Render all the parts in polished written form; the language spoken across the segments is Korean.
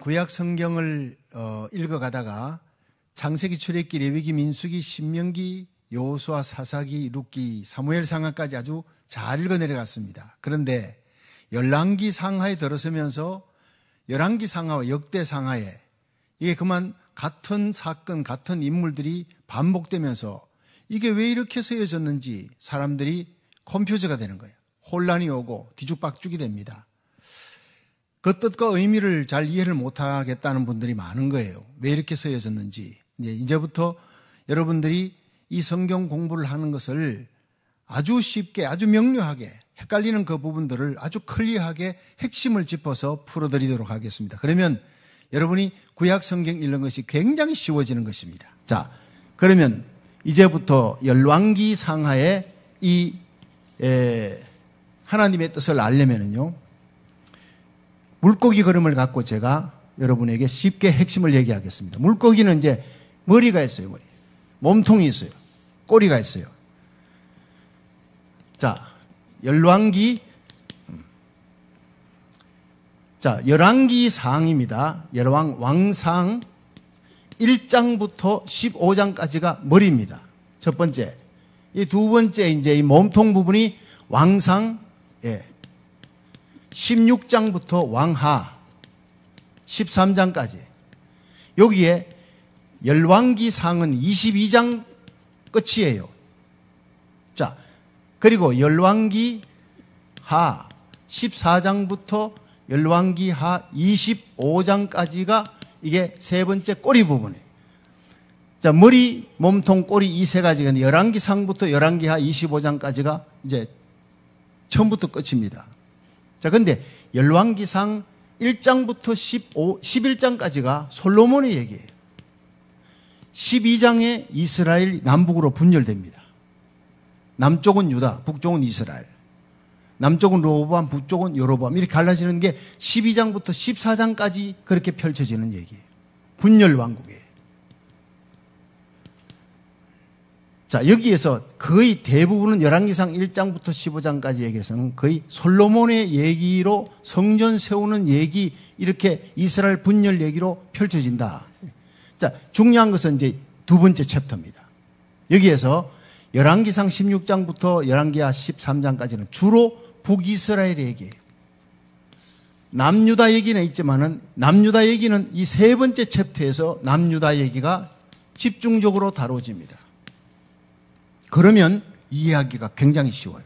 구약 성경을 읽어가다가 창세기, 출애굽기, 레위기, 민수기, 신명기, 여호수아, 사사기, 룻기, 사무엘 상하까지 아주 잘 읽어 내려갔습니다. 그런데 열왕기 상하에 들어서면서 열왕기 상하와 역대 상하에 이게 그만 같은 사건, 같은 인물들이 반복되면서 이게 왜 이렇게 쓰여졌는지 사람들이 컴퓨저가 되는 거예요. 혼란이 오고 뒤죽박죽이 됩니다. 그 뜻과 의미를 잘 이해를 못하겠다는 분들이 많은 거예요. 왜 이렇게 쓰여졌는지. 이제부터 여러분들이 이 성경 공부를 하는 것을 아주 쉽게, 아주 명료하게, 헷갈리는 그 부분들을 아주 클리어하게 핵심을 짚어서 풀어드리도록 하겠습니다. 그러면 여러분이 구약 성경 읽는 것이 굉장히 쉬워지는 것입니다. 자, 그러면 이제부터 열왕기 상하에 이 하나님의 뜻을 알려면은요, 물고기 그림을 갖고 제가 여러분에게 쉽게 핵심을 얘기하겠습니다. 물고기는 이제 머리가 있어요, 머리. 몸통이 있어요. 꼬리가 있어요. 자, 열왕기 상입니다. 왕상 1장부터 15장까지가 머리입니다. 첫 번째. 이 두 번째, 이제 이 몸통 부분이 왕상, 16장부터 왕하, 13장까지. 여기에 열왕기 상은 22장 끝이에요. 자, 그리고 열왕기 하 14장부터 열왕기 하 25장까지가 이게 세 번째 꼬리 부분이에요. 자, 머리, 몸통, 꼬리 이 세 가지가 열왕기 상부터 열왕기 하 25장까지가 이제 처음부터 끝입니다. 자, 근데 열왕기상 1장부터 11장까지가 솔로몬의 얘기예요. 12장에 이스라엘 남북으로 분열됩니다. 남쪽은 유다, 북쪽은 이스라엘. 남쪽은 르호보암, 북쪽은 여로보암. 이렇게 갈라지는 게 12장부터 14장까지 그렇게 펼쳐지는 얘기예요. 분열 왕국이에요. 자, 여기에서 거의 대부분은 열왕기상 1장부터 15장까지 얘기해서는 거의 솔로몬의 얘기로 성전 세우는 얘기, 이렇게 이스라엘 분열 얘기로 펼쳐진다. 자, 중요한 것은 이제 두 번째 챕터입니다. 여기에서 열왕기상 16장부터 열왕기하 13장까지는 주로 북이스라엘의 얘기예요. 남유다 얘기는 있지만은 남유다 얘기는 이 세 번째 챕터에서 남유다 얘기가 집중적으로 다뤄집니다. 그러면 이해하기가 굉장히 쉬워요.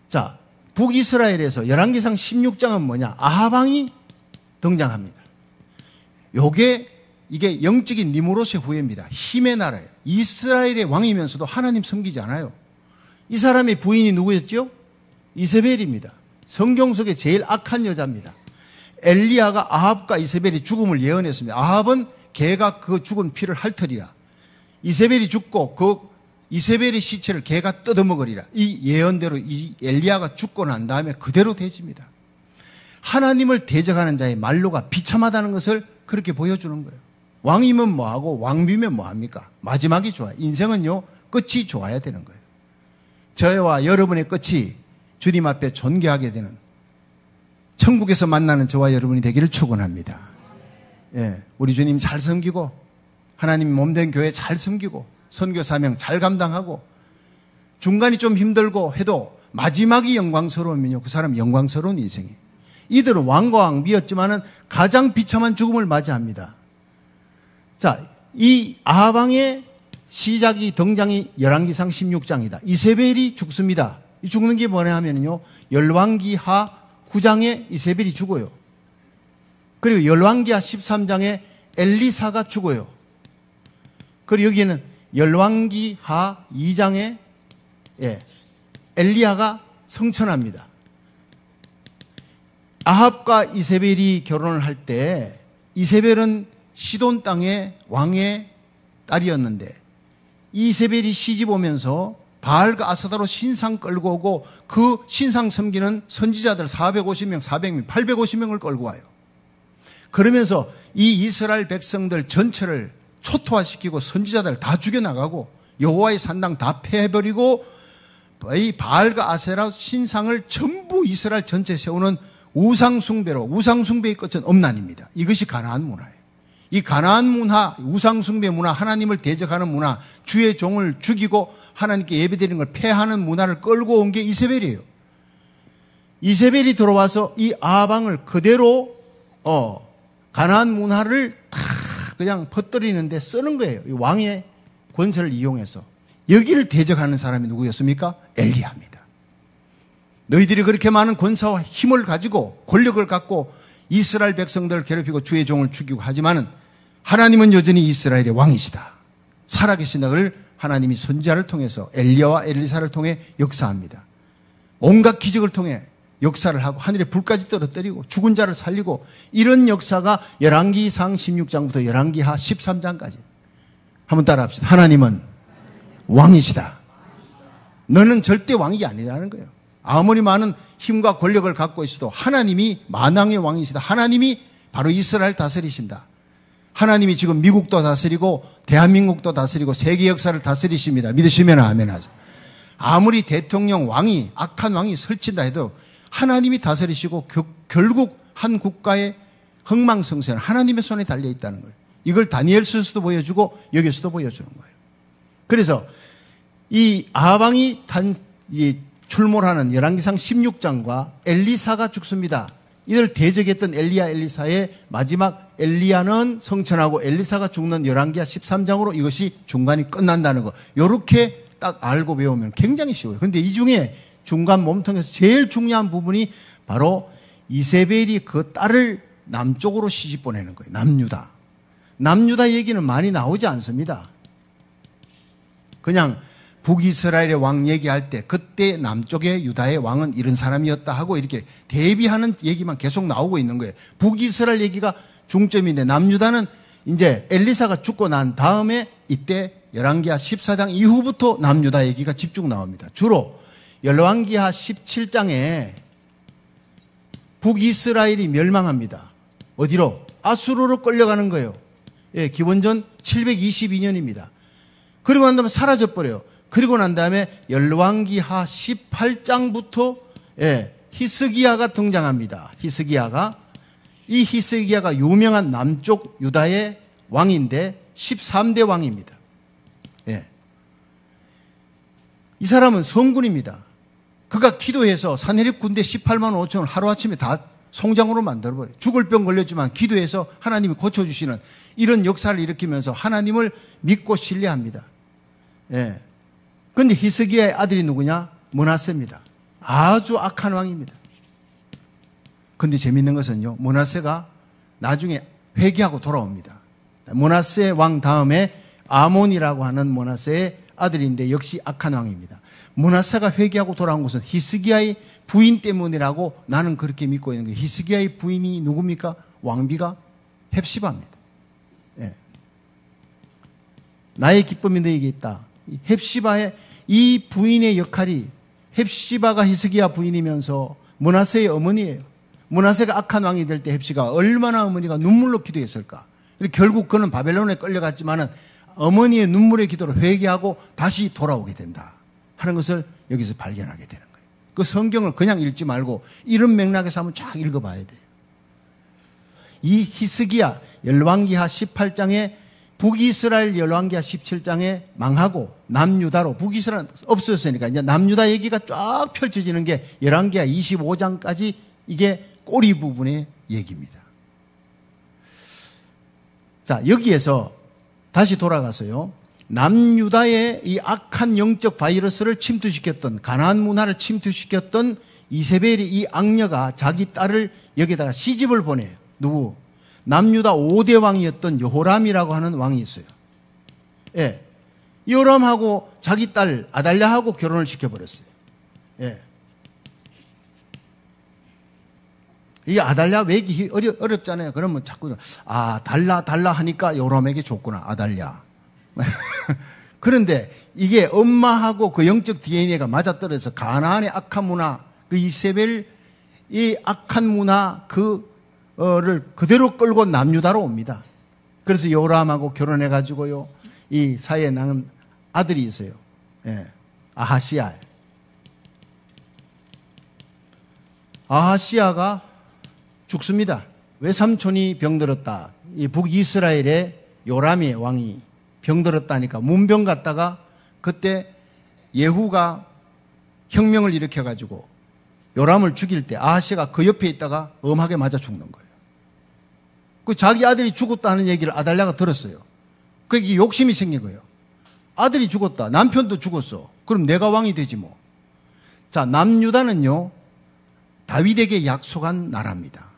자, 북이스라엘에서 열왕기상 16장은 뭐냐? 아합 왕이 등장합니다. 이게 영적인 니무롯의 후예입니다. 힘의 나라예요. 이스라엘의 왕이면서도 하나님 섬기지 않아요. 이 사람의 부인이 누구였죠? 이세벨입니다. 성경 속에 제일 악한 여자입니다. 엘리야가 아합과 이세벨의 죽음을 예언했습니다. 아합은 개가 그 죽은 피를 핥으리라. 이세벨이 죽고 그 이세벨의 시체를 개가 뜯어먹으리라. 이 예언대로 이 엘리야가 죽고 난 다음에 그대로 되집니다. 하나님을 대적하는 자의 말로가 비참하다는 것을 그렇게 보여주는 거예요. 왕이면 뭐하고 왕비면 뭐합니까? 마지막이 좋아요. 인생은요, 끝이 좋아야 되는 거예요. 저와 여러분의 끝이 주님 앞에 존귀하게 되는 천국에서 만나는 저와 여러분이 되기를 축원합니다. 예, 우리 주님 잘 섬기고 하나님 몸된 교회 잘 섬기고 선교 사명 잘 감당하고 중간이 좀 힘들고 해도 마지막이 영광스러우면요, 그 사람 영광스러운 인생이에요. 이들은 왕과 왕비였지만은 가장 비참한 죽음을 맞이합니다. 자, 이 아합 왕의 시작이 등장이 열왕기상 16장이다. 이세벨이 죽습니다. 이 죽는 게 뭐냐 하면요, 열왕기하 9장에 이세벨이 죽어요. 그리고 열왕기하 13장에 엘리사가 죽어요. 그리고 여기에는 열왕기하 2장에 엘리야가 성천합니다. 아합과 이세벨이 결혼을 할 때 이세벨은 시돈 땅의 왕의 딸이었는데 이세벨이 시집 오면서 바알과 아사다로 신상 끌고 오고 그 신상 섬기는 선지자들 450명, 400명, 850명을 끌고 와요. 그러면서 이 이스라엘 백성들 전체를 초토화시키고 선지자들 다 죽여나가고 여호와의 산당 다 패해버리고 이 바알과 아세라 신상을 전부 이스라엘 전체에 세우는 우상숭배로, 우상숭배의 끝은 엄난입니다. 이것이 가나안 문화예요. 이 가나안 문화, 우상숭배 문화, 하나님을 대적하는 문화, 주의 종을 죽이고 하나님께 예배드리는 걸 폐하는 문화를 끌고 온 게 이세벨이에요. 이세벨이 들어와서 이 아방을 그대로 가나안 문화를 다 그냥 퍼뜨리는데 쓰는 거예요. 이 왕의 권세를 이용해서. 여기를 대적하는 사람이 누구였습니까? 엘리야입니다. 너희들이 그렇게 많은 권세와 힘을 가지고 권력을 갖고 이스라엘 백성들을 괴롭히고 주의 종을 죽이고 하지만은 하나님은 여전히 이스라엘의 왕이시다. 살아계신다. 그걸 하나님이 선지자를 통해서 엘리야와 엘리사를 통해 역사합니다. 온갖 기적을 통해 역사를 하고 하늘에 불까지 떨어뜨리고 죽은 자를 살리고 이런 역사가 열왕기상 16장부터 열왕기하 13장까지. 한번 따라합시다. 하나님은 왕이시다. 너는 절대 왕이 아니라는 거예요. 아무리 많은 힘과 권력을 갖고 있어도 하나님이 만왕의 왕이시다. 하나님이 바로 이스라엘 다스리신다. 하나님이 지금 미국도 다스리고 대한민국도 다스리고 세계 역사를 다스리십니다. 믿으시면 아멘 하죠. 아무리 대통령 왕이 악한 왕이 설친다 해도 하나님이 다스리시고 결국 한 국가의 흥망성쇠는 하나님의 손에 달려 있다는 걸. 이걸 다니엘서에서도 보여주고 여기서도 보여주는 거예요. 그래서 이 아방이 출몰하는 열왕기상 16장과 엘리사가 죽습니다. 이들 대적했던 엘리야 엘리사의 마지막 엘리야는 성천하고 엘리사가 죽는 열왕기하 13장으로 이것이 중간이 끝난다는 거. 이렇게 딱 알고 배우면 굉장히 쉬워요. 그런데 이 중에 중간 몸통에서 제일 중요한 부분이 바로 이세벨이 그 딸을 남쪽으로 시집 보내는 거예요. 남유다. 남유다 얘기는 많이 나오지 않습니다. 그냥 북이스라엘의 왕 얘기할 때 그때 남쪽의 유다의 왕은 이런 사람이었다 하고 이렇게 대비하는 얘기만 계속 나오고 있는 거예요. 북이스라엘 얘기가 중점인데 남유다는 이제 엘리사가 죽고 난 다음에 이때 열왕기하 14장 이후부터 남유다 얘기가 집중 나옵니다. 주로 열왕기하 17장에 북이스라엘이 멸망합니다. 어디로? 아수르로 끌려가는 거예요. 예, 기원전 722년입니다. 그리고 난 다음에 사라져버려요. 그리고 난 다음에 열왕기하 18장부터 히스기야가 등장합니다. 이 히스기야가 유명한 남쪽 유다의 왕인데 13대 왕입니다. 예. 이 사람은 성군입니다. 그가 기도해서 산헤립 군대 18만 5천을 하루아침에 다 송장으로 만들어버려요. 죽을 병 걸렸지만 기도해서 하나님이 고쳐주시는 이런 역사를 일으키면서 하나님을 믿고 신뢰합니다. 예. 근데 히스기야의 아들이 누구냐? 므낫세입니다. 아주 악한 왕입니다. 근데 재밌는 것은요, 므낫세가 나중에 회개하고 돌아옵니다. 므낫세 왕 다음에 아몬이라고 하는 므낫세의 아들인데 역시 악한 왕입니다. 므낫세가 회개하고 돌아온 것은 히스기야의 부인 때문이라고 나는 그렇게 믿고 있는 거예요. 히스기야의 부인이 누굽니까? 왕비가 헵시바입니다. 예. 나의 기쁨이 너에게 있다. 헵시바의 이 부인의 역할이 헵시바가 히스기야 부인이면서 므낫세의 어머니예요. 므낫세가 악한 왕이 될 때 헵시가 얼마나 어머니가 눈물로 기도했을까. 결국 그는 바벨론에 끌려갔지만은 어머니의 눈물의 기도로 회개하고 다시 돌아오게 된다 하는 것을 여기서 발견하게 되는 거예요. 그 성경을 그냥 읽지 말고 이런 맥락에서 한번 쫙 읽어봐야 돼요. 이 히스기야 열왕기하 18장에 북이스라엘 열왕기하 17장에 망하고 남유다로 북이스라엘 없어졌으니까 이제 남유다 얘기가 쫙 펼쳐지는 게 열왕기하 25장까지 이게 꼬리 부분의 얘기입니다. 자, 여기에서 다시 돌아가서요. 남유다의 이 악한 영적 바이러스를 침투시켰던 가나안 문화를 침투시켰던 이세벨이 이 악녀가 자기 딸을 여기다가 시집을 보내요. 누구? 남유다 5대 왕이었던 여호람이라고 하는 왕이 있어요. 예. 여호람하고 자기 딸 아달랴하고 결혼을 시켜버렸어요. 예. 이 아달랴 외기 어렵잖아요. 그러면 자꾸 달라 하니까 여호람에게 줬구나. 아달랴. 그런데 이게 엄마하고 그 영적 DNA가 맞아떨어져서 가나안의 악한 문화, 그 이세벨 이 악한 문화 를 그대로 끌고 남유다로 옵니다. 그래서 여호람하고 결혼해가지고요, 이 사이에 낳은 아들이 있어요. 예. 아하시야. 아하시야가 죽습니다. 외삼촌이 병들었다. 이 북이스라엘의 요람의 왕이 병들었다니까 문병 갔다가 그때 예후가 혁명을 일으켜가지고 요람을 죽일 때 아하시아가 그 옆에 있다가 엄하게 맞아 죽는 거예요. 그 자기 아들이 죽었다는 얘기를 아달랴가 들었어요. 그게 욕심이 생긴 거예요. 아들이 죽었다. 남편도 죽었어. 그럼 내가 왕이 되지 뭐. 자, 남유다는요, 다윗에게 약속한 나라입니다.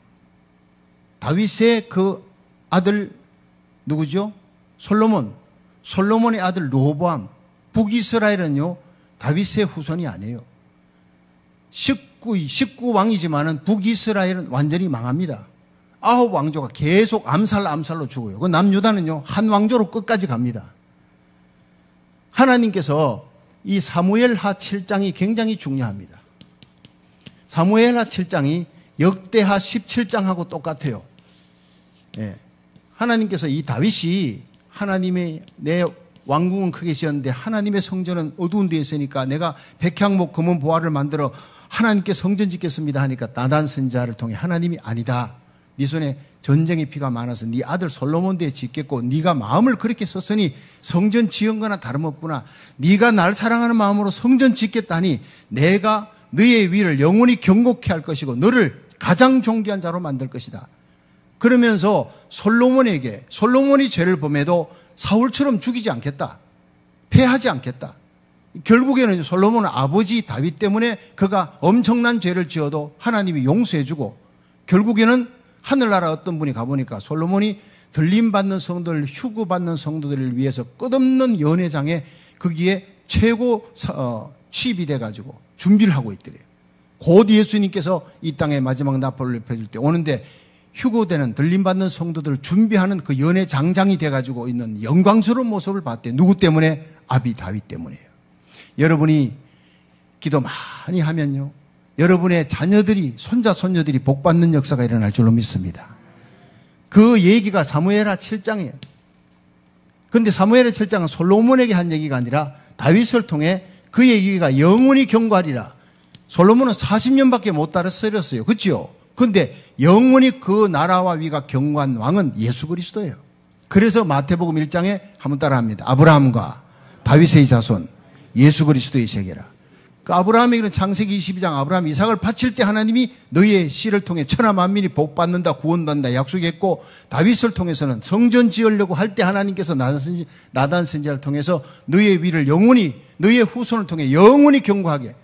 다윗의 그 아들 누구죠? 솔로몬. 솔로몬의 아들 르호보암. 북이스라엘은요, 다윗의 후손이 아니에요. 19왕이지만은 북이스라엘은 완전히 망합니다. 9왕조가 계속 암살로 죽어요. 그 남유다는요, 한 왕조로 끝까지 갑니다. 하나님께서 이 사무엘하 7장이 굉장히 중요합니다. 사무엘하 7장이 역대하 17장하고 똑같아요. 예. 하나님께서 이 다윗이 하나님의 내 왕궁은 크게 지었는데 하나님의 성전은 어두운 데에 있으니까 내가 백향목 금은 보화를 만들어 하나님께 성전 짓겠습니다 하니까 나단 선지자를 통해 하나님이 아니다. 네 손에 전쟁의 피가 많아서 네 아들 솔로몬 대에 짓겠고 네가 마음을 그렇게 썼으니 성전 지은 거나 다름없구나. 네가 날 사랑하는 마음으로 성전 짓겠다니 내가 너의 위를 영원히 경고케 할 것이고 너를 가장 존귀한 자로 만들 것이다. 그러면서 솔로몬이 죄를 범해도 사울처럼 죽이지 않겠다. 패하지 않겠다. 결국에는 솔로몬은 아버지 다윗 때문에 그가 엄청난 죄를 지어도 하나님이 용서해주고 결국에는 하늘나라 어떤 분이 가보니까 솔로몬이 들림받는 성도들, 휴거받는 성도들을 위해서 끝없는 연회장에 거기에 최고 취입이 돼가지고 준비를 하고 있더래요. 곧 예수님께서 이 땅에 마지막 나팔을 펴줄 때 오는데 휴거되는 들림받는 성도들을 준비하는 그 연회장장이 돼가지고 있는 영광스러운 모습을 봤대. 누구 때문에? 아비 다윗 때문이에요. 여러분이 기도 많이 하면요, 여러분의 자녀들이, 손자, 손녀들이 복받는 역사가 일어날 줄로 믿습니다. 그 얘기가 사무엘하 7장이에요. 그런데 사무엘하 7장은 솔로몬에게 한 얘기가 아니라 다윗을 통해 그 얘기가 영원히 경고하리라. 솔로몬은 40년밖에 못 살았어요. 그렇죠? 그런데 영원히 그 나라와 위가 경고한 왕은 예수 그리스도예요. 그래서 마태복음 1장에 한번 따라합니다. 아브라함과 다윗의 자손 예수 그리스도의 세계라. 그 아브라함에게는 창세기 22장 아브라함 이삭을 바칠 때 하나님이 너희의 씨를 통해 천하 만민이 복받는다, 구원받는다 약속했고, 다윗을 통해서는 성전 지으려고 할 때 하나님께서 나단 선지자를 통해서 너희의 위를 영원히, 너희의 후손을 통해 영원히 경고하게,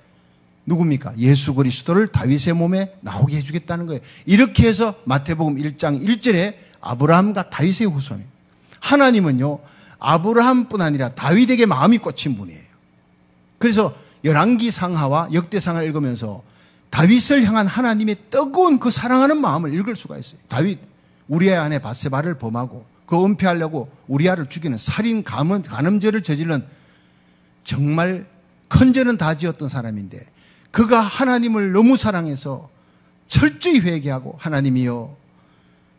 누굽니까? 예수 그리스도를 다윗의 몸에 나오게 해주겠다는 거예요. 이렇게 해서 마태복음 1장 1절에 아브라함과 다윗의 후손이에요. 하나님은요, 아브라함뿐 아니라 다윗에게 마음이 꽂힌 분이에요. 그래서 열왕기 상하와 역대 상하를 읽으면서 다윗을 향한 하나님의 뜨거운 그 사랑하는 마음을 읽을 수가 있어요. 다윗, 우리아 아내 바세바를 범하고 그 은폐하려고 우리아를 죽이는 살인 간음죄를 저지른 정말 큰 죄는 다 지었던 사람인데, 그가 하나님을 너무 사랑해서 철저히 회개하고, 하나님이여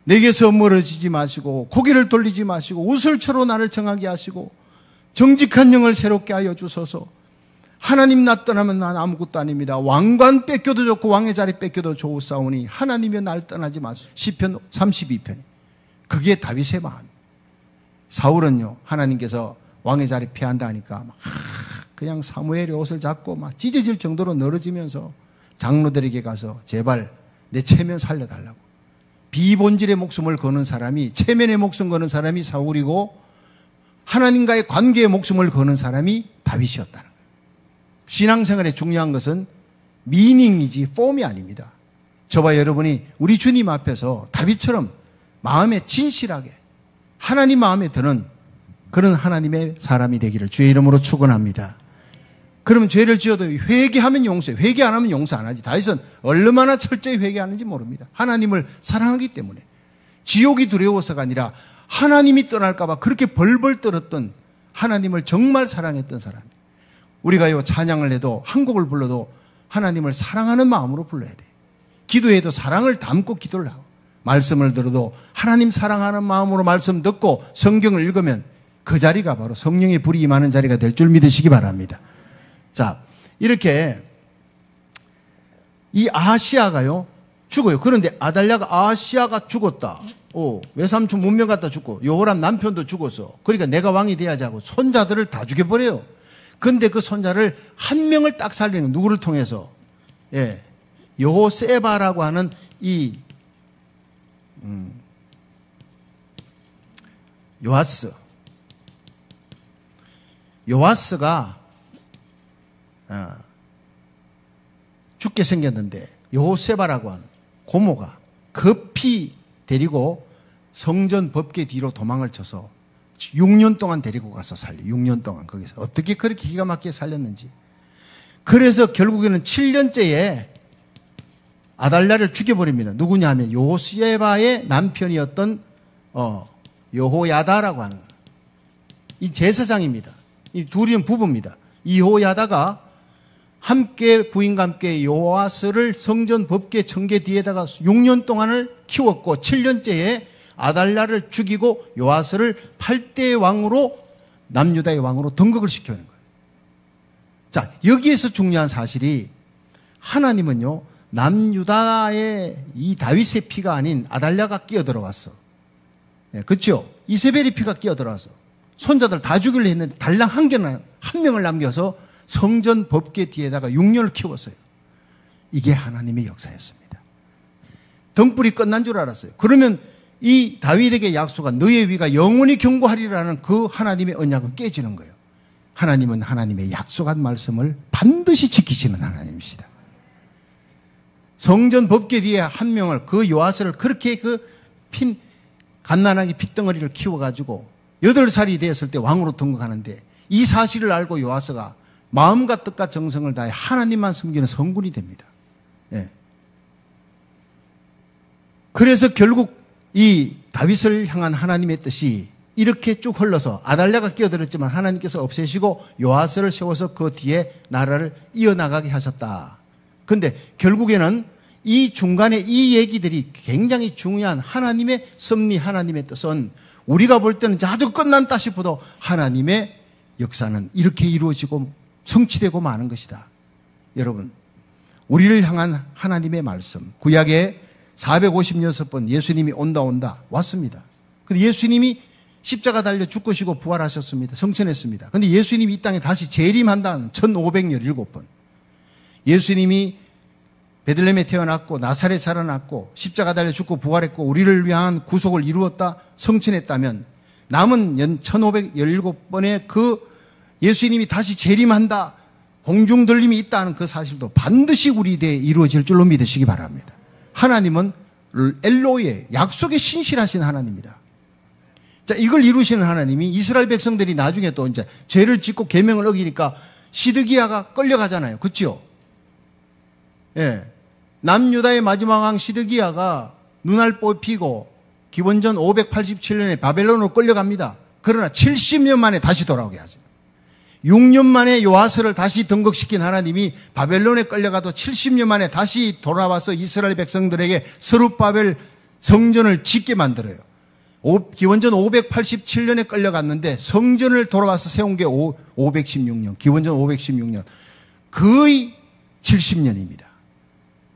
내게서 멀어지지 마시고 고개를 돌리지 마시고 우슬초로 나를 정하게 하시고 정직한 영을 새롭게 하여 주소서. 하나님 나 떠나면 난 아무것도 아닙니다. 왕관 뺏겨도 좋고 왕의 자리 뺏겨도 좋으사오니 하나님이여 날 떠나지 마소서. 시편 32편. 그게 다윗의 마음. 사울은요, 하나님께서 왕의 자리 피한다 하니까 막 그냥 사무엘의 옷을 잡고 막 찢어질 정도로 늘어지면서 장로들에게 가서 제발 내 체면 살려달라고. 비본질의 목숨을 거는 사람이, 체면의 목숨 거는 사람이 사울이고 하나님과의 관계의 목숨을 거는 사람이 다윗이었다는 거예요. 신앙생활에 중요한 것은 미닝이지 폼이 아닙니다. 저와 여러분이 우리 주님 앞에서 다윗처럼 마음에 진실하게 하나님 마음에 드는 그런 하나님의 사람이 되기를 주의 이름으로 축원합니다. 그러면 죄를 지어도 회개하면 용서해. 회개 안 하면 용서 안 하지. 다윗은 얼마나 철저히 회개하는지 모릅니다. 하나님을 사랑하기 때문에. 지옥이 두려워서가 아니라 하나님이 떠날까 봐 그렇게 벌벌 떨었던, 하나님을 정말 사랑했던 사람. 우리가요, 찬양을 해도 한 곡을 불러도 하나님을 사랑하는 마음으로 불러야 돼. 기도해도 사랑을 담고 기도를 하고, 말씀을 들어도 하나님 사랑하는 마음으로 말씀 듣고 성경을 읽으면 그 자리가 바로 성령의 불이 임하는 자리가 될 줄 믿으시기 바랍니다. 자, 이렇게 이 아하시아가요, 죽어요. 그런데 아달랴가 아시아가 죽었다. 외삼촌 문명 갖다 죽고 여호람 남편도 죽었어. 그러니까 내가 왕이 돼야지 하고 손자들을 다 죽여버려요. 근데 그 손자를 한 명을 딱 살리는 거예요. 누구를 통해서? 예. 여호세바라고 하는 이 요아스가 죽게 생겼는데 여호세바라고 하는 고모가 급히 데리고 성전 법궤 뒤로 도망을 쳐서 6년 동안 데리고 가서 살려. 6년 동안 거기서 어떻게 그렇게 기가 막히게 살렸는지. 그래서 결국에는 7년째에 아달랴를 죽여버립니다. 누구냐 하면 요세바의 남편이었던 여호야다라고 하는 이 제사장입니다. 이 둘이는 부부입니다. 여호야다가 함께 부인과 함께 요아스를 성전 법궤 청계 뒤에다가 6년 동안을 키웠고 7년째에 아달랴를 죽이고 요아스를 8대 왕으로 남유다의 왕으로 등극을 시켜는 거예요. 자, 여기에서 중요한 사실이 하나님은요 남유다의 이 다윗의 피가 아닌 아달랴가 끼어들어왔어. 그렇죠? 이세벨의 피가 끼어들어와서 손자들 다 죽이려 했는데 달랑 한 명을 남겨서 성전 법궤 뒤에다가 6년을 키웠어요. 이게 하나님의 역사였습니다. 등불이 끝난 줄 알았어요. 그러면 이 다윗에게 약속한 너의 위가 영원히 경고하리라는 그 하나님의 언약은 깨지는 거예요. 하나님은 하나님의 약속한 말씀을 반드시 지키시는 하나님이시다. 성전 법궤 뒤에 한 명을 그 요아스를 그렇게 갓난아기 핏덩어리를 키워가지고 8살이 되었을 때 왕으로 등극하는데 이 사실을 알고 요아스가 마음과 뜻과 정성을 다해 하나님만 섬기는 성군이 됩니다. 예. 그래서 결국 이 다윗을 향한 하나님의 뜻이 이렇게 쭉 흘러서 아달랴가 끼어들었지만 하나님께서 없애시고 요아스를 세워서 그 뒤에 나라를 이어나가게 하셨다. 그런데 결국에는 이 중간에 이 얘기들이 굉장히 중요한 하나님의 섭리, 하나님의 뜻은 우리가 볼 때는 아주 끝난다 싶어도 하나님의 역사는 이렇게 이루어지고 성취되고 마는 것이다. 여러분, 우리를 향한 하나님의 말씀, 구약에 456번 예수님이 온다 왔습니다. 근데 예수님이 십자가 달려 죽으시고 부활하셨습니다. 성천했습니다. 근데 예수님이 이 땅에 다시 재림한다는 1517번. 예수님이 베들레헴에 태어났고 나사렛에 살아났고 십자가 달려 죽고 부활했고 우리를 위한 구속을 이루었다 성천했다면 남은 1517번의 그 예수님이 다시 재림한다 공중 들림이 있다는 그 사실도 반드시 우리 대에 이루어질 줄로 믿으시기 바랍니다. 하나님은 엘로의 약속에 신실하신 하나님입니다. 자, 이걸 이루시는 하나님이 이스라엘 백성들이 나중에 또 이제 죄를 짓고 계명을 어기니까 시드기야가 끌려가잖아요. 그렇죠? 예. 남유다의 마지막 왕 시드기야가 눈알 뽑히고 기원전 587년에 바벨론으로 끌려갑니다. 그러나 70년 만에 다시 돌아오게 하죠. 6년 만에 요아스를 다시 등극시킨 하나님이 바벨론에 끌려가도 70년 만에 다시 돌아와서 이스라엘 백성들에게 스룹바벨 성전을 짓게 만들어요. 기원전 587년에 끌려갔는데 성전을 돌아와서 세운 게 516년, 기원전 516년. 거의 70년입니다.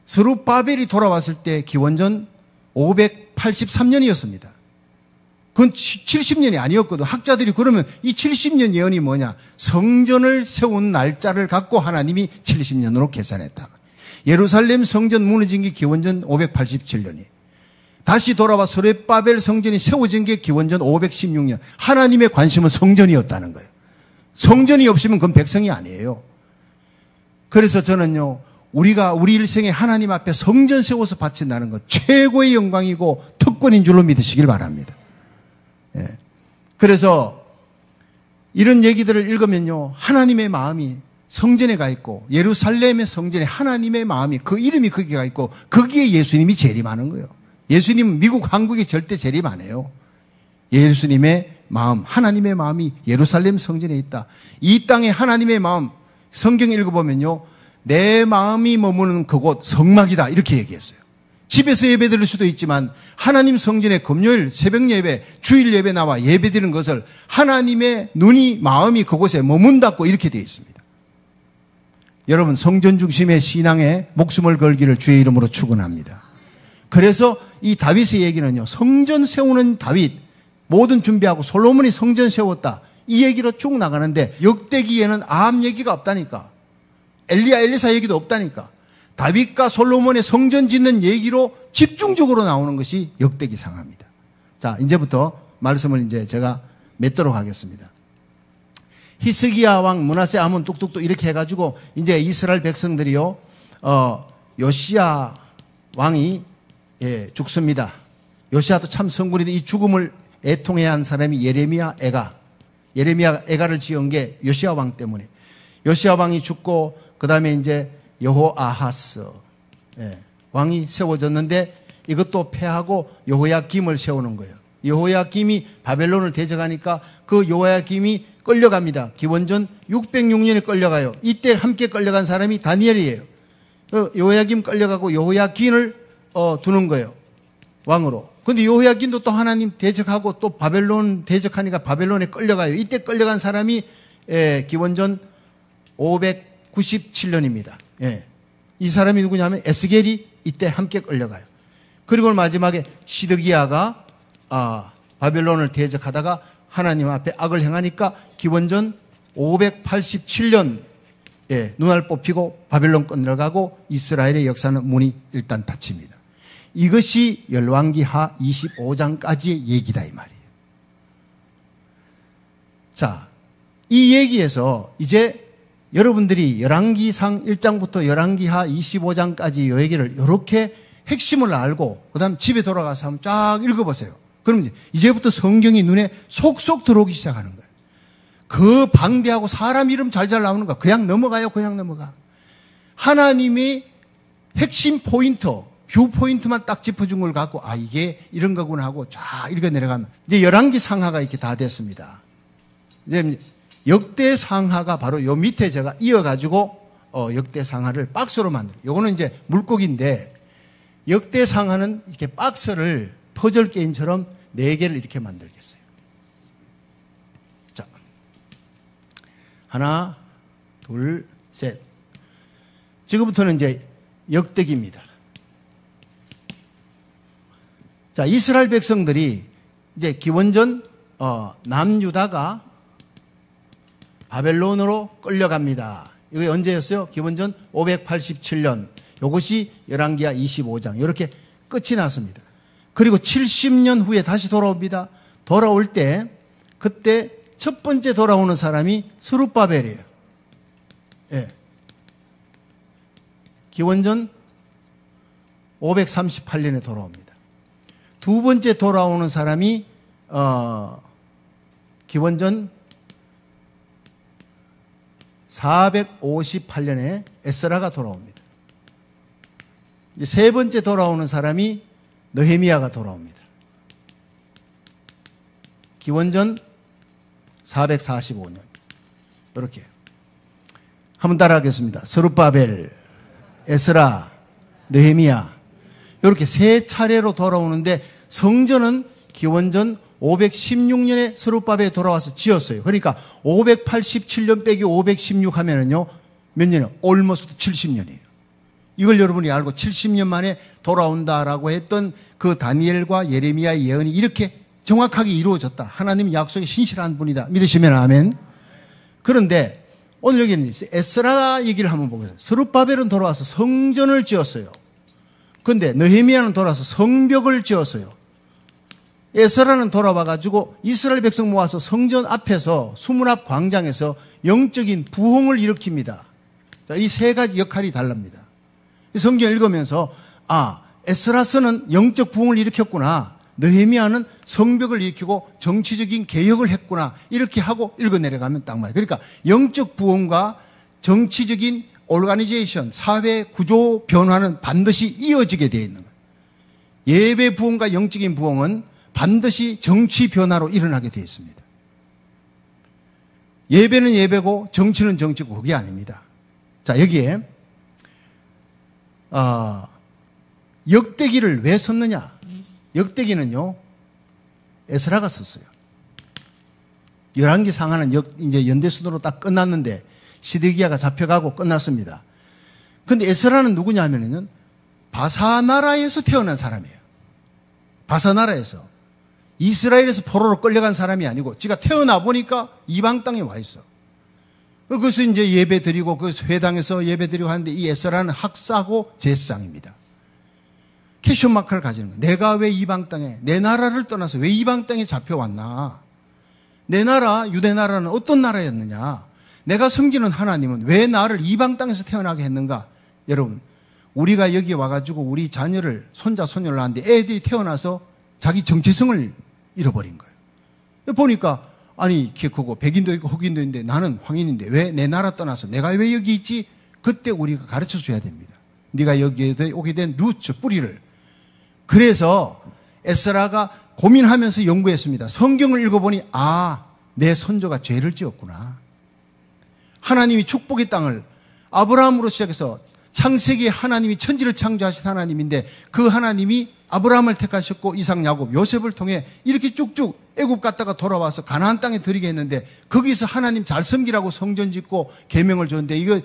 스룹바벨이 돌아왔을 때 기원전 583년이었습니다. 그건 70년이 아니었거든. 학자들이 그러면 이 70년 예언이 뭐냐? 성전을 세운 날짜를 갖고 하나님이 70년으로 계산했다. 예루살렘 성전 무너진 게 기원전 587년이에요. 다시 돌아와 스룹바벨 성전이 세워진 게 기원전 516년. 하나님의 관심은 성전이었다는 거예요. 성전이 없으면 그건 백성이 아니에요. 그래서 저는요, 우리가 우리 일생에 하나님 앞에 성전 세워서 바친다는 것 최고의 영광이고 특권인 줄로 믿으시길 바랍니다. 예. 그래서 이런 얘기들을 읽으면요, 하나님의 마음이 성전에 가 있고 예루살렘의 성전에 하나님의 마음이 그 이름이 거기에 가 있고 거기에 예수님이 재림하는 거예요. 예수님은 미국, 한국에 절대 재림 안 해요. 예수님의 마음, 하나님의 마음이 예루살렘 성전에 있다. 이 땅에 하나님의 마음, 성경 읽어보면요, 내 마음이 머무는 그곳 성막이다 이렇게 얘기했어요. 집에서 예배 드릴 수도 있지만 하나님 성전에 금요일 새벽 예배, 주일 예배 나와 예배 드리는 것을 하나님의 눈이, 마음이 그곳에 머문다고 이렇게 되어 있습니다. 여러분, 성전 중심의 신앙에 목숨을 걸기를 주의 이름으로 축원합니다. 그래서 이 다윗의 얘기는요, 성전 세우는 다윗, 모든 준비하고 솔로몬이 성전 세웠다. 이 얘기로 쭉 나가는데 역대기에는 아합 얘기가 없다니까. 엘리야, 엘리사 얘기도 없다니까. 다윗과 솔로몬의 성전 짓는 얘기로 집중적으로 나오는 것이 역대기 상하입니다. 자, 이제부터 말씀을 이제 제가 맺도록 하겠습니다. 히스기야 왕, 므낫세, 아몬, 뚝뚝뚝 이렇게 해가지고 이제 이스라엘 백성들이요, 요시야 왕이 죽습니다. 요시야도 참 성군인데 이 죽음을 애통해야 한 사람이 예레미야 애가를 지은 게 요시야 왕 때문에. 요시야 왕이 죽고 그 다음에 이제 여호아하스 왕이 세워졌는데 이것도 패하고 여호야김을 세우는 거예요. 여호야김이 바벨론을 대적하니까 그 여호야김이 끌려갑니다. 기원전 606년에 끌려가요. 이때 함께 끌려간 사람이 다니엘이에요. 여호야김 끌려가고 여호야긴을 두는 거예요. 왕으로. 근데 여호야긴도 또 하나님 대적하고 또 바벨론 대적하니까 바벨론에 끌려가요. 이때 끌려간 사람이 기원전 597년입니다. 이 사람이 누구냐면 에스겔이 이때 함께 끌려가요. 그리고 마지막에 시드기야가 바벨론을 대적하다가 하나님 앞에 악을 행하니까 기원전 587년 눈알 뽑히고 바벨론 끌려가고 이스라엘의 역사는 문이 일단 닫힙니다. 이것이 열왕기하 25장까지의 얘기다 이 말이에요. 자, 이 얘기에서 이제 여러분들이 열왕기상 1장부터 열왕기하 25장까지 이 얘기를 이렇게 핵심을 알고 그 다음 집에 돌아가서 한번 쫙 읽어보세요. 그럼 이제부터 성경이 눈에 속속 들어오기 시작하는 거예요. 그 방대하고 사람 이름 잘잘 나오는 거 그냥 넘어가요. 그냥 넘어가. 하나님이 핵심 포인트, 뷰 포인트만 딱 짚어준 걸 갖고 이게 이런 거구나 하고 쫙 읽어 내려가면 이제 열왕기 상하가 이렇게 다 됐습니다. 이제 역대 상하가 바로 요 밑에 제가 이어가지고 역대 상하를 박스로 만들어요. 요거는 이제 물고기인데 역대 상하는 이렇게 박스를 퍼즐 게임처럼 4개를 이렇게 만들겠어요. 자, 하나, 둘, 셋. 지금부터는 이제 역대기입니다. 자, 이스라엘 백성들이 이제 기원전 남유다가 바벨론으로 끌려갑니다. 이게 언제였어요? 기원전 587년. 이것이 열왕기하 25장. 이렇게 끝이 났습니다. 그리고 70년 후에 다시 돌아옵니다. 돌아올 때 그때 첫 번째 돌아오는 사람이 스룹바벨이에요. 기원전 538년에 돌아옵니다. 두 번째 돌아오는 사람이 기원전 458년에 에스라가 돌아옵니다. 이제 세 번째 돌아오는 사람이 느헤미야가 돌아옵니다. 기원전 445년. 이렇게. 한번 따라하겠습니다. 스룹바벨, 에스라, 느헤미야. 이렇게 세 차례로 돌아오는데 성전은 기원전 516년에 스룹바벨에 돌아와서 지었어요. 그러니까 587년 빼기 516 하면은요, 몇 년이요? almost 70년이에요. 이걸 여러분이 알고 70년 만에 돌아온다라고 했던 그 다니엘과 예레미야의 예언이 이렇게 정확하게 이루어졌다. 하나님 약속에 신실한 분이다. 믿으시면 아멘. 그런데 오늘 여기는 에스라 얘기를 한번 보겠습니다. 스룹바벨은 돌아와서 성전을 지었어요. 그런데 느헤미야는 돌아와서 성벽을 지었어요. 에스라는 돌아와가지고 이스라엘 백성 모아서 성전 앞에서 수문 앞 광장에서 영적인 부흥을 일으킵니다. 이 세 가지 역할이 다릅니다. 성경 읽으면서 에스라서는 영적 부흥을 일으켰구나. 느헤미야는 성벽을 일으키고 정치적인 개혁을 했구나. 이렇게 하고 읽어내려가면 딱 맞아요. 그러니까 영적 부흥과 정치적인 오르가니제이션, 사회 구조 변화는 반드시 이어지게 되어 있는 거예요. 예배 부흥과 영적인 부흥은 반드시 정치 변화로 일어나게 되어 있습니다. 예배는 예배고 정치는 정치고 그게 아닙니다. 자, 여기에 역대기를 왜 썼느냐? 역대기는요, 에스라가 썼어요. 열왕기 상하는 이제 연대순으로 딱 끝났는데 시드기야가 잡혀가고 끝났습니다. 근데 에스라는 누구냐 하면은 바사 나라에서 태어난 사람이에요. 바사 나라에서. 이스라엘에서 포로로 끌려간 사람이 아니고 지가 태어나 보니까 이방 땅에 와 있어. 그래서 이제 예배 드리고 그 회당에서 예배 드리고 하는데 이 에스라는 학사고 제사장입니다. 캐션 마크를 가지는 거예요. 내가 왜 이방 땅에, 내 나라를 떠나서 왜 이방 땅에 잡혀왔나? 내 나라, 유대 나라는 어떤 나라였느냐? 내가 섬기는 하나님은 왜 나를 이방 땅에서 태어나게 했는가? 여러분, 우리가 여기 와가지고 우리 자녀를, 손자, 손녀를 낳았는데 애들이 태어나서 자기 정체성을 잃어버린 거예요. 보니까, 아니, 키 크고 백인도 있고 흑인도 있는데 나는 황인인데 왜 내 나라 떠나서 내가 왜 여기 있지? 그때 우리가 가르쳐 줘야 됩니다. 네가 여기에 오게 된 루츠, 뿌리를. 그래서 에스라가 고민하면서 연구했습니다. 성경을 읽어보니 내 선조가 죄를 지었구나. 하나님이 축복의 땅을 아브라함으로 시작해서 창세기에 하나님이 천지를 창조하신 하나님인데 그 하나님이 아브라함을 택하셨고 이삭, 야곱, 요셉을 통해 이렇게 쭉쭉 애굽 갔다가 돌아와서 가나안 땅에 들이게 했는데 거기서 하나님 잘 섬기라고 성전 짓고 계명을 줬는데 이거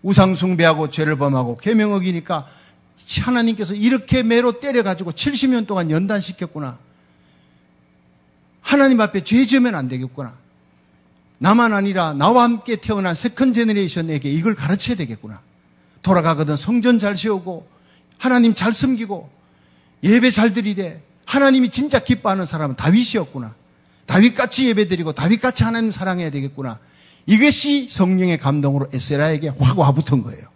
우상 숭배하고 죄를 범하고 계명 어기니까 하나님께서 이렇게 매로 때려가지고 70년 동안 연단시켰구나. 하나님 앞에 죄 지으면 안 되겠구나. 나만 아니라 나와 함께 태어난 세컨 제너레이션에게 이걸 가르쳐야 되겠구나. 돌아가거든 성전 잘 세우고 하나님 잘 섬기고 예배 잘 드리되 하나님이 진짜 기뻐하는 사람은 다윗이었구나. 다윗같이 예배드리고 다윗같이 하나님 사랑해야 되겠구나. 이것이 성령의 감동으로 에스라에게 확 와붙은 거예요.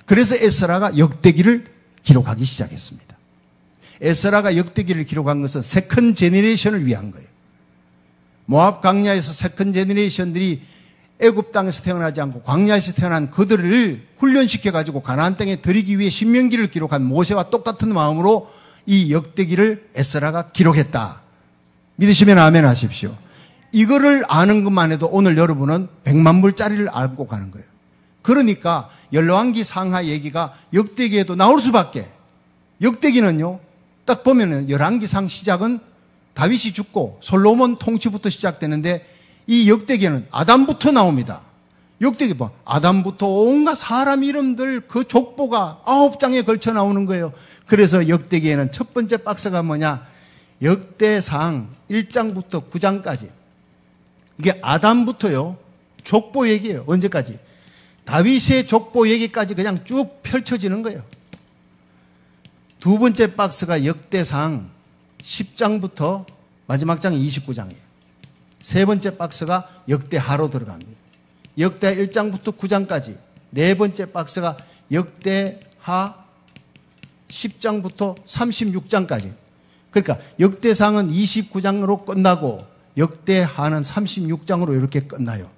그래서 에스라가 역대기를 기록하기 시작했습니다. 에스라가 역대기를 기록한 것은 세컨 제너레이션을 위한 거예요. 모압 광야에서 세컨 제너레이션들이 애굽 땅에서 태어나지 않고 광야에서 태어난 그들을 훈련시켜가지고 가나안 땅에 들이기 위해 신명기를 기록한 모세와 똑같은 마음으로 이 역대기를 에스라가 기록했다. 믿으시면 아멘 하십시오. 이거를 아는 것만 해도 오늘 여러분은 100만 불짜리를 알고 가는 거예요. 그러니까 열왕기 상하 얘기가 역대기에도 나올 수밖에. 역대기는요, 딱 보면은 열왕기상 시작은 다윗이 죽고 솔로몬 통치부터 시작되는데 이 역대기에는 아담부터 나옵니다. 역대기 봐. 아담부터 온갖 사람 이름들 그 족보가 9장에 걸쳐 나오는 거예요. 그래서 역대기에는 첫 번째 박스가 뭐냐? 역대상 1장부터 9장까지. 이게 아담부터요. 족보 얘기예요. 언제까지? 다윗의 족보 얘기까지 그냥 쭉 펼쳐지는 거예요. 두 번째 박스가 역대상 10장부터 마지막 장 29장이에요. 세 번째 박스가 역대하로 들어갑니다. 역대 1장부터 9장까지. 네 번째 박스가 역대하 10장부터 36장까지. 그러니까 역대상은 29장으로 끝나고 역대하는 36장으로 이렇게 끝나요.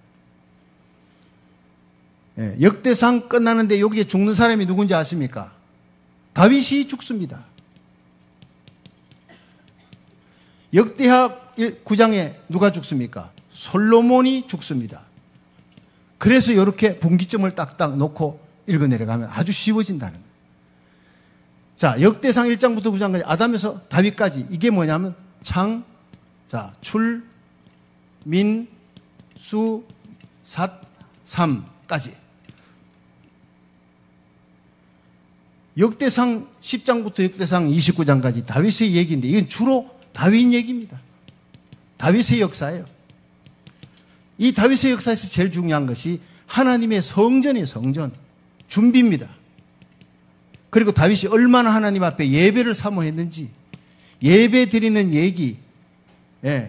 역대상 끝나는데 여기에 죽는 사람이 누군지 아십니까? 다윗이 죽습니다. 역대하 9장에 누가 죽습니까? 솔로몬이 죽습니다. 그래서 이렇게 분기점을 딱딱 놓고 읽어 내려가면 아주 쉬워진다는 거예요. 자, 역대상 1장부터 9장까지 아담에서 다윗까지 이게 뭐냐면 출, 민, 수, 삿, 삼까지. 역대상 10장부터 역대상 29장까지 다윗의 얘기인데 이건 주로 다윗 얘기입니다. 다윗의 역사예요. 이 다윗의 역사에서 제일 중요한 것이 하나님의 성전이에요. 성전. 준비입니다. 그리고 다윗이 얼마나 하나님 앞에 예배를 사모했는지 예배 드리는 얘기,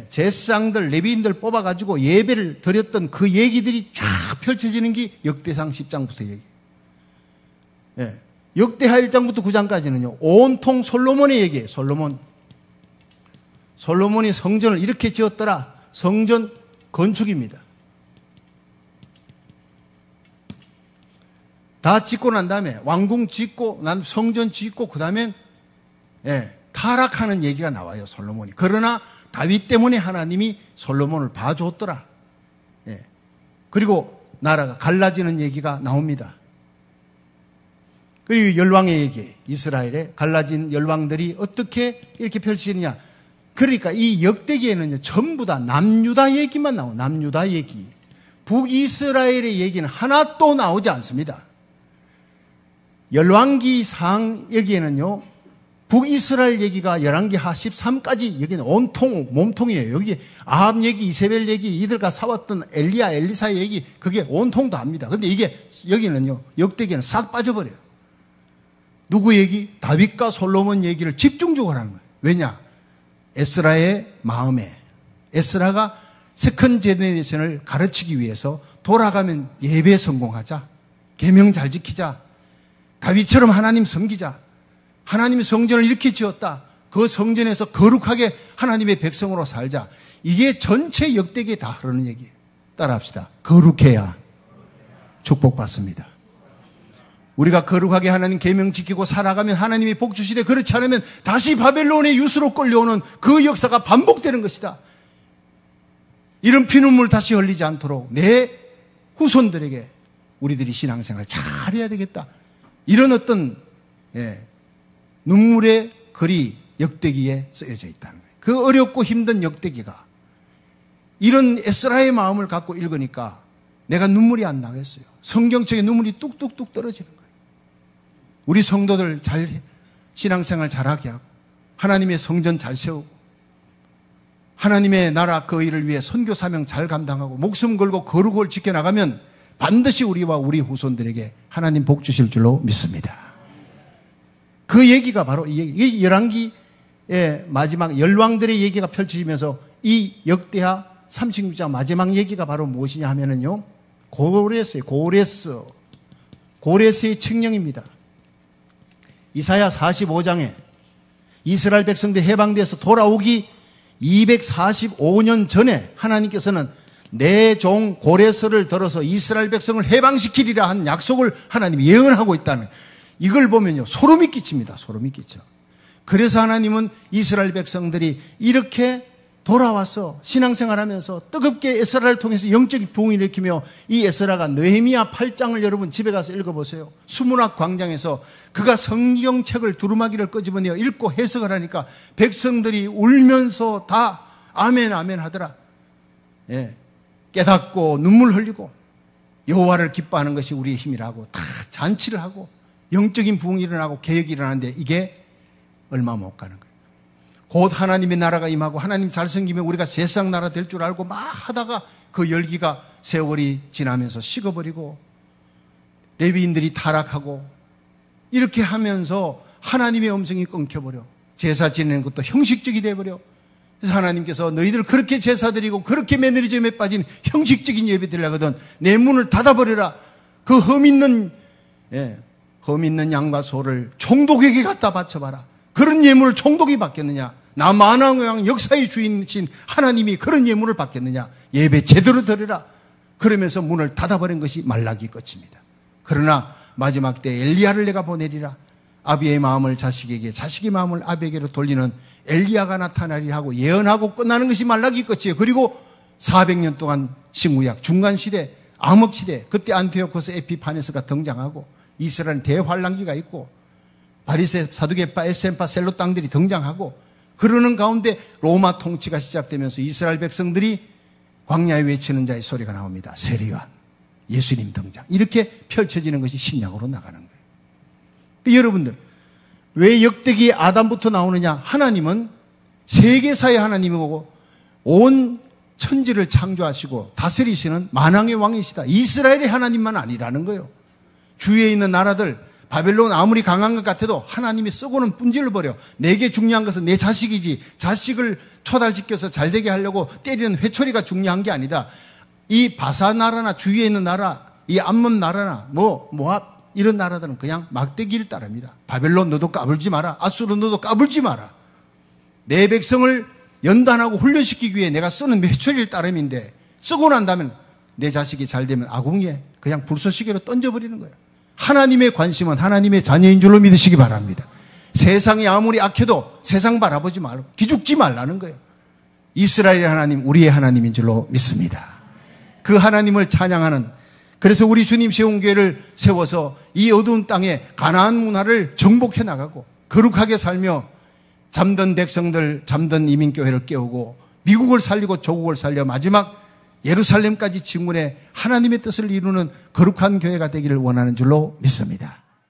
제사장들, 레위인들 뽑아가지고 예배를 드렸던 그 얘기들이 쫙 펼쳐지는 게 역대상 10장부터 얘기. 역대하 1장부터 9장까지는요. 온통 솔로몬의 얘기예요. 솔로몬이 성전을 이렇게 지었더라. 성전 건축입니다. 다 짓고 난 다음에 왕궁 짓고 난 성전 짓고 그 다음엔 타락하는 얘기가 나와요. 솔로몬이. 그러나 다윗 때문에 하나님이 솔로몬을 봐줬더라. 그리고 나라가 갈라지는 얘기가 나옵니다. 그리고 열왕의 얘기, 이스라엘의 갈라진 열왕들이 어떻게 이렇게 펼치느냐. 그러니까 이 역대기에는요, 전부 다 남유다 얘기만 나와요. 남유다 얘기. 북이스라엘의 얘기는 하나도 나오지 않습니다. 열왕기상 여기에는요, 북이스라엘 얘기가 열왕기하 13까지 여기는 온통 몸통이에요. 여기 아합 얘기, 이세벨 얘기, 이들과 싸웠던 엘리야, 엘리사 얘기, 그게 온통 다 합니다. 근데 이게 여기는요, 역대기는 싹 빠져버려요. 누구 얘기? 다윗과 솔로몬 얘기를 집중적으로 하는 거예요. 왜냐? 에스라의 마음에, 에스라가 세컨 제너레이션을 가르치기 위해서 돌아가면 예배에 성공하자, 계명 잘 지키자, 다윗처럼 하나님 섬기자, 하나님이 성전을 이렇게 지었다, 그 성전에서 거룩하게 하나님의 백성으로 살자, 이게 전체 역대기에 다 흐르는 얘기예요. 따라합시다. 거룩해야 축복받습니다. 우리가 거룩하게 하나님 계명 지키고 살아가면 하나님이 복 주시되, 그렇지 않으면 다시 바벨론의 유수로 끌려오는 그 역사가 반복되는 것이다. 이런 피눈물 다시 흘리지 않도록 내 후손들에게 우리들이 신앙생활 잘해야 되겠다. 이런 어떤 눈물의 글이 역대기에 쓰여져 있다는 거예요. 그 어렵고 힘든 역대기가 이런 에스라의 마음을 갖고 읽으니까 내가 눈물이 안 나겠어요. 성경책에 눈물이 뚝뚝뚝 떨어지는 거예요. 우리 성도들 잘 신앙생활 잘하게 하고 하나님의 성전 잘 세우고 하나님의 나라 그 일을 위해 선교 사명 잘 감당하고 목숨 걸고 거룩을 지켜나가면 반드시 우리와 우리 후손들에게 하나님 복 주실 줄로 믿습니다. 그 얘기가 바로 이 열왕기의 마지막 열왕들의 얘기가 펼쳐지면서 이 역대하 36장 마지막 얘기가 바로 무엇이냐 하면은요, 고레스의 칙령입니다. 이사야 45장에 이스라엘 백성들이 해방돼서 돌아오기 245년 전에 하나님께서는 내 종 고레스를 들어서 이스라엘 백성을 해방시키리라 한 약속을 하나님이 예언하고 있다는, 이걸 보면요 소름이 끼칩니다. 소름이 끼쳐. 그래서 하나님은 이스라엘 백성들이 이렇게 돌아와서 신앙생활하면서 뜨겁게 에스라를 통해서 영적 부흥을 일으키며, 이 에스라가 느헤미야 8장을 여러분 집에 가서 읽어보세요. 수문학 광장에서 그가 성경책을 두루마기를 끄집어내어 읽고 해석을 하니까 백성들이 울면서 다 아멘 아멘 하더라. 깨닫고 눈물 흘리고 여호와를 기뻐하는 것이 우리의 힘이라고 다 잔치를 하고 영적인 부흥이 일어나고 개혁이 일어나는데, 이게 얼마 못 가는 거예요. 곧 하나님의 나라가 임하고 하나님 잘 섬기면 우리가 세상 나라 될 줄 알고 막 하다가 그 열기가 세월이 지나면서 식어버리고 레위인들이 타락하고 이렇게 하면서 하나님의 음성이 끊겨버려 제사 지내는 것도 형식적이 돼버려. 그래서 하나님께서 너희들 그렇게 제사 드리고 그렇게 매너리즘에 빠진 형식적인 예배 드리려거든 내 문을 닫아버려라. 그 흠 있는 양과 소를 총독에게 갖다 바쳐봐라. 그런 예물을 총독이 받겠느냐? 나 만왕왕 역사의 주인이신 하나님이 그런 예물을 받겠느냐? 예배 제대로 드려라. 그러면서 문을 닫아버린 것이 말라기 끝입니다. 그러나 마지막 때 엘리야를 내가 보내리라. 아비의 마음을 자식에게, 자식의 마음을 아비에게로 돌리는 엘리야가 나타나리라 하고 예언하고 끝나는 것이 말라기 끝이에요. 그리고 400년 동안 신구약 중간시대, 암흑시대, 그때 안티오코스 에피파네스가 등장하고 이스라엘 대환란기가 있고 바리새, 사두개파, 에센파, 셀로 땅들이 등장하고 그러는 가운데 로마 통치가 시작되면서 이스라엘 백성들이 광야에 외치는 자의 소리가 나옵니다. 세례요한, 예수님 등장. 이렇게 펼쳐지는 것이 신약으로 나가는 거예요. 여러분들, 왜 역대기에 아담부터 나오느냐? 하나님은 세계사의 하나님이고 온 천지를 창조하시고 다스리시는 만왕의 왕이시다. 이스라엘의 하나님만 아니라는 거예요. 주위에 있는 나라들, 바벨론 아무리 강한 것 같아도 하나님이 썩어는 분질을 버려. 내게 중요한 것은 내 자식이지, 자식을 초달시켜서 잘되게 하려고 때리는 회초리가 중요한 게 아니다. 이 바사 나라나 주위에 있는 나라, 이 암몬 나라나 모압 이런 나라들은 그냥 막대기를 따릅니다. 바벨론 너도 까불지 마라. 아수르 너도 까불지 마라. 내 백성을 연단하고 훈련시키기 위해 내가 쓰는 회초리를 따름인데, 쓰고 난 다음에 내 자식이 잘되면 아궁이에 그냥 불쏘시개로 던져버리는 거예요. 하나님의 관심은 하나님의 자녀인 줄로 믿으시기 바랍니다. 세상이 아무리 악해도 세상 바라보지 말고 기죽지 말라는 거예요. 이스라엘의 하나님, 우리의 하나님인 줄로 믿습니다. 그 하나님을 찬양하는, 그래서 우리 주님 세운 교회를 세워서 이 어두운 땅에 가나안 문화를 정복해 나가고 거룩하게 살며 잠든 백성들, 잠든 이민교회를 깨우고 미국을 살리고 조국을 살려 마지막 예루살렘까지 증문해 하나님의 뜻을 이루는 거룩한 교회가 되기를 원하는 줄로 믿습니다.